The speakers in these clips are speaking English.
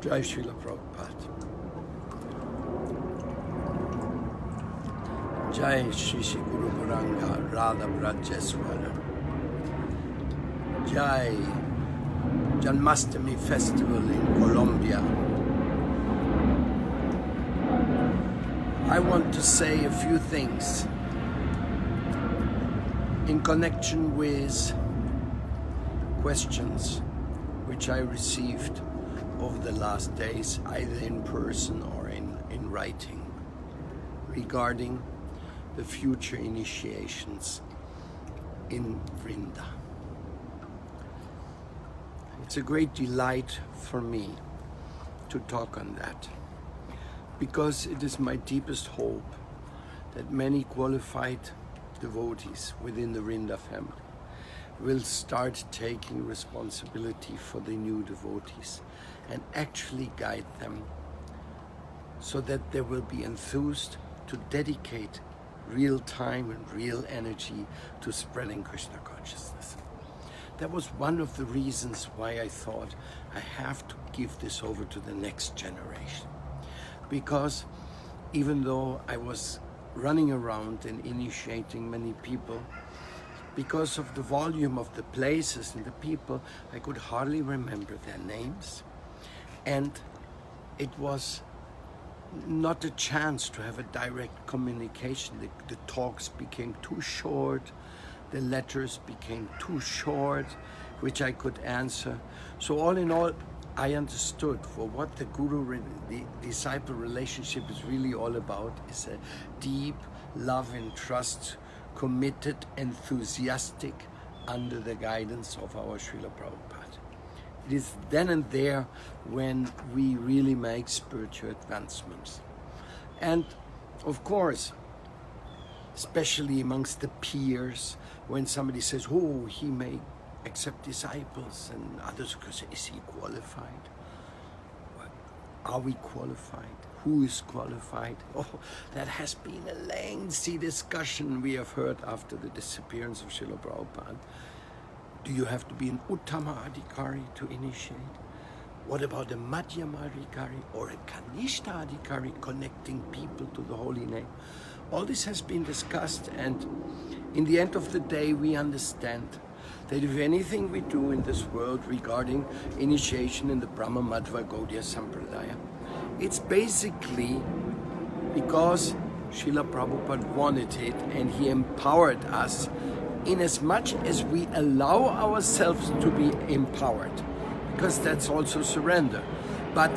Jai Srila Prabhupada. Jai Shri Shri Guru Varanga Radha Brajeswara. Jai Janmashtami Festival in Colombia. I want to say a few things in connection with questions which I received over the last days, either in person or in writing, regarding the future initiations in Vrinda. It's a great delight for me to talk on that, because it is my deepest hope that many qualified devotees within the Vrinda family will start taking responsibility for the new devotees and actually guide them so that they will be enthused to dedicate real time and real energy to spreading Krishna consciousness. That was one of the reasons why I thought I have to give this over to the next generation. Because even though I was running around and initiating many people, because of the volume of the places and the people, I could hardly remember their names. And it was not a chance to have a direct communication. The talks became too short, the letters became too short, which I could answer. So all in all, I understood for what the guru-disciple relationship is really all about is a deep love and trust, committed, enthusiastic, under the guidance of our Srila Prabhupada. It is then and there when we really make spiritual advancements. And of course, especially amongst the peers, when somebody says, oh, he may accept disciples, and others could say, is he qualified? Are we qualified? Who is qualified? Oh, that has been a lengthy discussion we have heard after the disappearance of Srila Prabhupada. Do you have to be an Uttama Adhikari to initiate? What about a Madhyama Adhikari or a Kanishta Adhikari, connecting people to the holy name? All this has been discussed, and in the end of the day, we understand that if anything we do in this world regarding initiation in the Paramadvaiti Gaudiya Sampradaya, it's basically because Srila Prabhupada wanted it, and he empowered us in as much as we allow ourselves to be empowered, because that's also surrender. But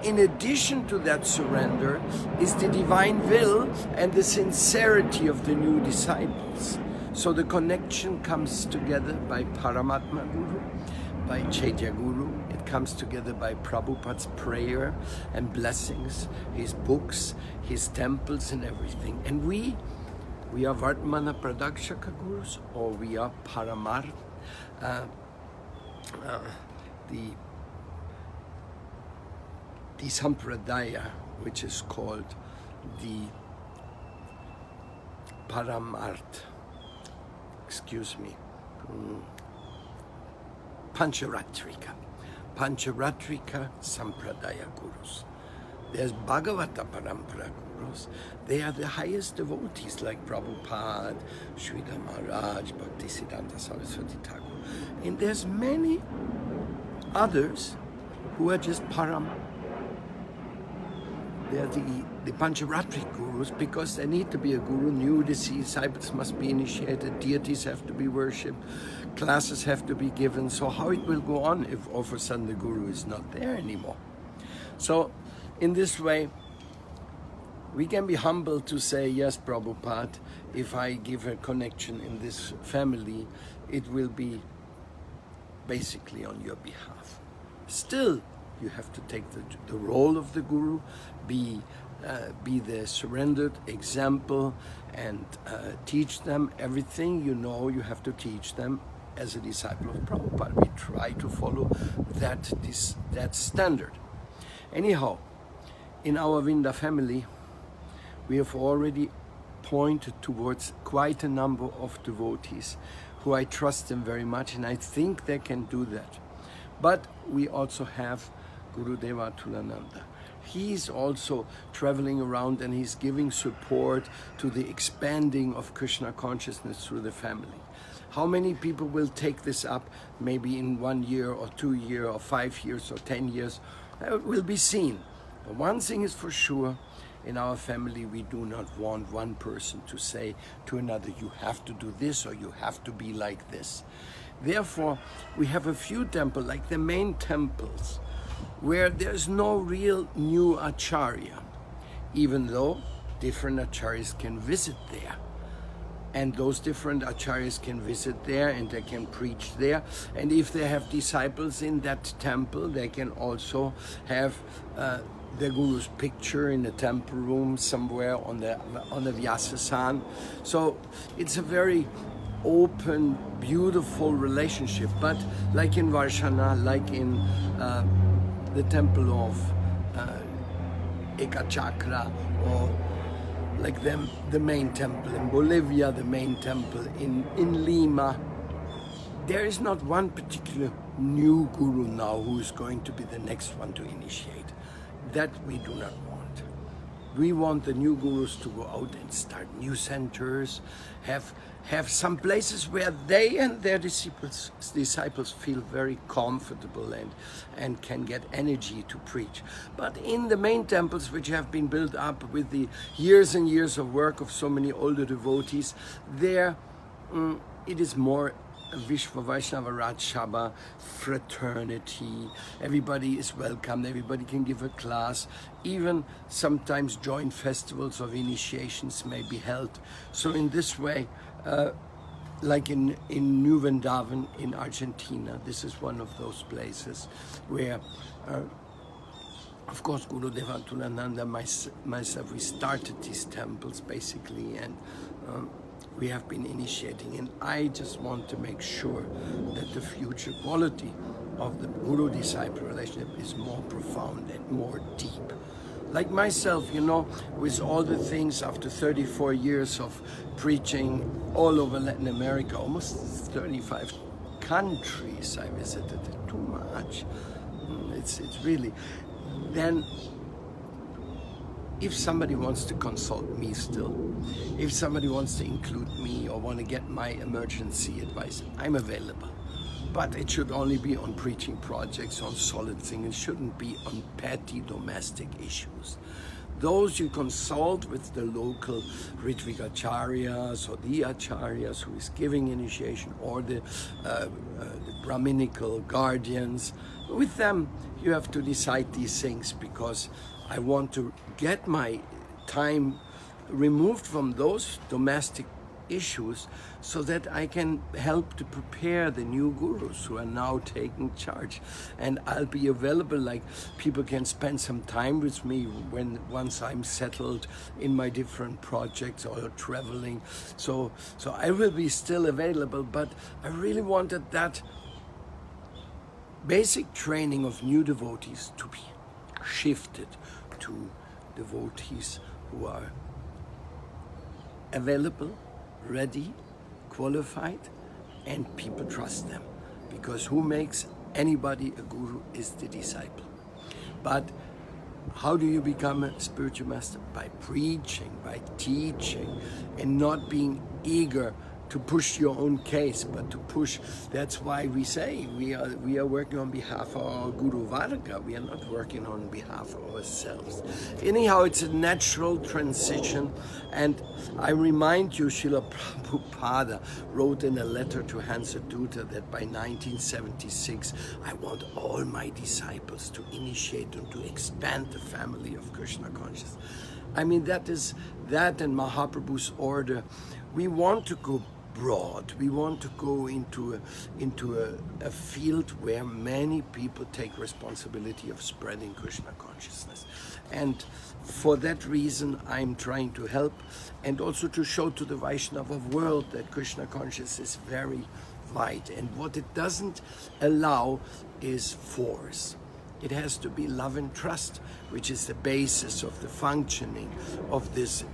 in addition to that surrender is the divine will and the sincerity of the new disciples. So the connection comes together by Paramatma Guru, by Chaitya Guru. It comes together by Prabhupada's prayer and blessings, his books, his temples and everything. And we are Vartmana Pradakshaka Gurus, or we are Paramar, the Sampradaya, which is called the Pancharatrika Sampradaya Gurus. There's Bhagavata Parampara Gurus. They are the highest devotees, like Prabhupada, Srila Maharaj, Bhaktisiddhanta Saraswati Thakur. And there's many others who are just Param. They're the Pancharatric Gurus, because they need to be a guru. New disciples must be initiated, deities have to be worshipped, classes have to be given. So how it will go on if all of a sudden the guru is not there anymore? So in this way, we can be humble to say, yes, Prabhupada, if I give a connection in this family, it will be basically on your behalf. Still, you have to take the role of the guru, be the surrendered example, and teach them everything you know. You have to teach them as a disciple of Prabhupada. We try to follow that standard. Anyhow, in our Vrinda family, we have already pointed towards quite a number of devotees who I trust them very much, and I think they can do that. But we also have Gurudeva Tulananda. He's also traveling around and he's giving support to the expanding of Krishna consciousness through the family. How many people will take this up maybe in 1 year or 2 years or 5 years or 10 years? Will be seen. But one thing is for sure, in our family we do not want one person to say to another, you have to do this or you have to be like this. Therefore, we have a few temples, like the main temples, where there's no real new acharya, even though different acharyas can visit there. And those different acharyas can visit there and they can preach there. And if they have disciples in that temple, they can also have the guru's picture in the temple room somewhere on the Vyasasan. So it's a very open, beautiful relationship. But like in Varshana, like in the temple of Ekachakra, or like the main temple in Bolivia, the main temple in Lima, there is not one particular new guru now who is going to be the next one to initiate. That we do not want. We want the new gurus to go out and start new centers, have some places where they and their disciples feel very comfortable and can get energy to preach. But in the main temples, which have been built up with the years and years of work of so many older devotees, there it is more Vishva Vaishnava Raj Sabha, fraternity, everybody is welcome, everybody can give a class, even sometimes joint festivals of initiations may be held. So in this way, like in New Vrindavan in Argentina, this is one of those places where, of course, Gurudeva Tulananda, myself, we started these temples basically, and we have been initiating, and I just want to make sure that the future quality of the guru-disciple relationship is more profound and more deep. Like myself, you know, with all the things after 34 years of preaching all over Latin America, almost 35 countries I visited, too much. It's really, then if somebody wants to consult me still, if somebody wants to include me or want to get my emergency advice, I'm available. But it should only be on preaching projects, on solid things. It shouldn't be on petty domestic issues. Those you consult with the local Ritvikacharyas or the acharyas who is giving initiation, or the Brahminical guardians. With them you have to decide these things, because I want to get my time removed from those domestic issues so that I can help to prepare the new gurus who are now taking charge. And I'll be available, like people can spend some time with me once I'm settled in my different projects or traveling. So I will be still available, but I really wanted that basic training of new devotees to be shifted to devotees who are available, ready, qualified, and people trust them. Because who makes anybody a guru is the disciple. But how do you become a spiritual master? By preaching, by teaching, and not being eager to push your own case, but to push. That's why we say we are working on behalf of our Guru Varga. We are not working on behalf of ourselves. Anyhow, it's a natural transition, and I remind you, Srila Prabhupada wrote in a letter to Hansa Dutta that by 1976, I want all my disciples to initiate and to expand the family of Krishna consciousness. I mean, that and Mahaprabhu's order. We want to go broad. We want to go into a field where many people take responsibility of spreading Krishna consciousness. And for that reason, I'm trying to help and also to show to the Vaishnava world that Krishna consciousness is very wide. And what it doesn't allow is force. It has to be love and trust, which is the basis of the functioning of this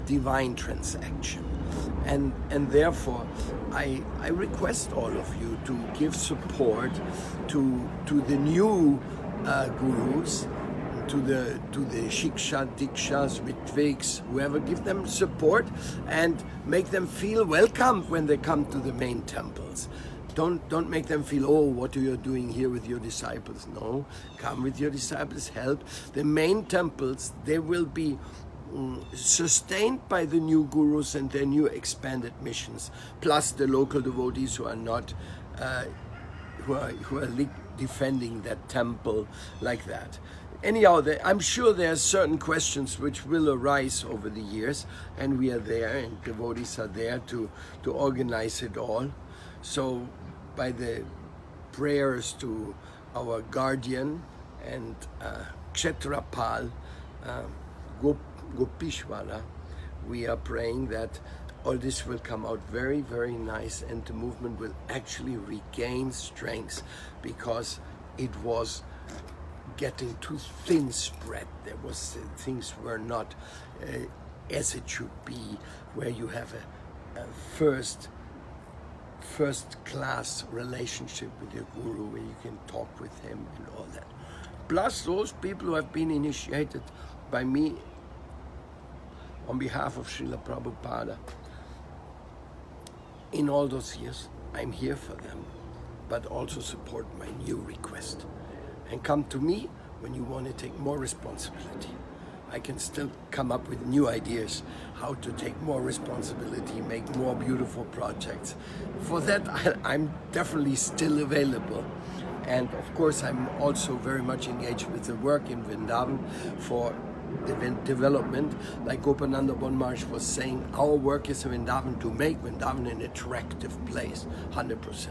divine transaction. And therefore, I request all of you to give support to the new gurus, to the Shiksha, Dikshas, Ritviks, whoever. Give them support and make them feel welcome when they come to the main temples. Don't make them feel, oh, what are you doing here with your disciples? No, come with your disciples, help. The main temples, they will be sustained by the new gurus and their new expanded missions, plus the local devotees who are not, who are defending that temple like that. Anyhow, I'm sure there are certain questions which will arise over the years, and we are there, and devotees are there to organize it all. So, by the prayers to our guardian and Kshetrapal, Gopishwara, we are praying that all this will come out very, very nice, and the movement will actually regain strength, because it was getting too thin spread. There was things were not as it should be, where you have a first class relationship with your guru, where you can talk with him and all that. Plus those people who have been initiated by me on behalf of Srila Prabhupada in all those years. I'm here for them, but also support my new request. And come to me when you want to take more responsibility. I can still come up with new ideas how to take more responsibility, make more beautiful projects. For that, I'm definitely still available. And of course, I'm also very much engaged with the work in Vrindavan for development. Like Gopananda Maharaj was saying, our work is in Vrindavan to make Vrindavan an attractive place, 100%.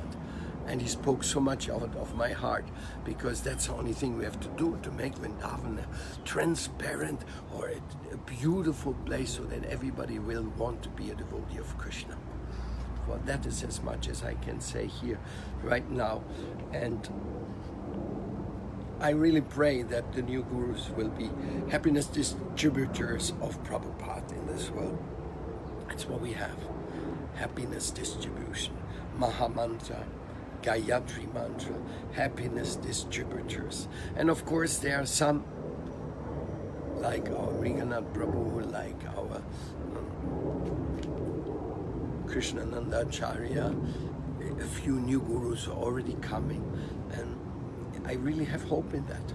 And he spoke so much out of my heart, because that's the only thing we have to do to make Vrindavan a transparent or a beautiful place, so that everybody will want to be a devotee of Krishna. Well, that is as much as I can say here right now. And I really pray that the new gurus will be happiness distributors of Prabhupada in this world. That's what we have. Happiness distribution. Mahamantra, Gayatri mantra, happiness distributors. And of course there are some, like our Ringanath Prabhu, like our Krishnananda Acharya, a few new gurus are already coming, and I really have hope in that.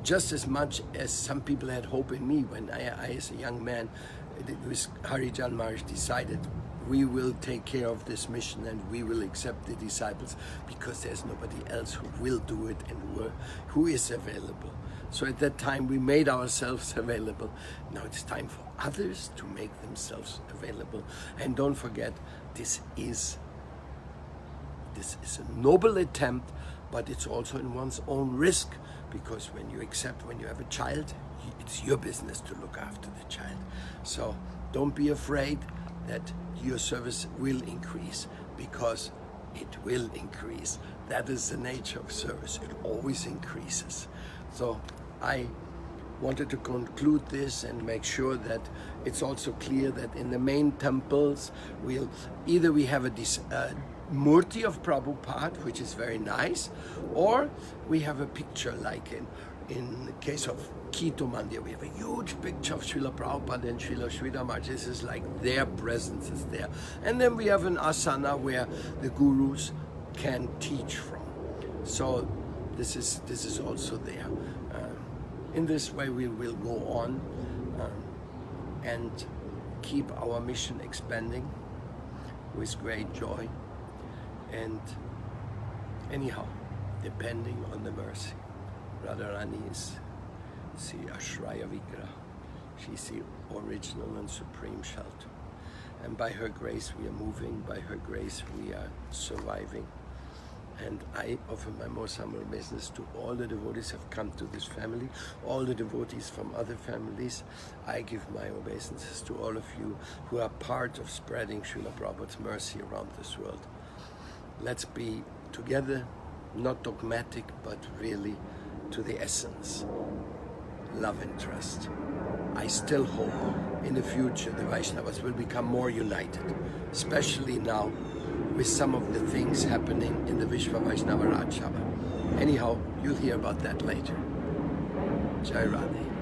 Just as much as some people had hope in me when I as a young man, with Harijan Maharaj, decided we will take care of this mission and we will accept the disciples, because there's nobody else who will do it and who is available. So at that time we made ourselves available. Now it's time for others to make themselves available. And don't forget, this is a noble attempt, but it's also in one's own risk, because when you have a child, it's your business to look after the child. So don't be afraid that your service will increase, because it will increase. That is the nature of service. It always increases. So I wanted to conclude this and make sure that it's also clear that in the main temples, we have a murti of Prabhupada, which is very nice, or we have a picture, like in the case of Kito Mandir, we have a huge picture of Srila Prabhupada and Srila Sridhar Maharaj. This is like their presence is there. And then we have an asana where the gurus can teach from. So this is also there. In this way we will go on and keep our mission expanding with great joy. And anyhow, depending on the mercy, Radharani is the Ashraya Vigraha. She's the original and supreme shelter. And by her grace we are moving, by her grace we are surviving. And I offer my most humble obeisance to all the devotees who have come to this family, all the devotees from other families. I give my obeisances to all of you who are part of spreading Srila Prabhupada's mercy around this world. Let's be together, not dogmatic, but really to the essence. Love and trust. I still hope in the future the Vaishnavas will become more united, especially now with some of the things happening in the Vishwa Vaishnava Raj Sabha. Anyhow, you'll hear about that later. Jai Radhe.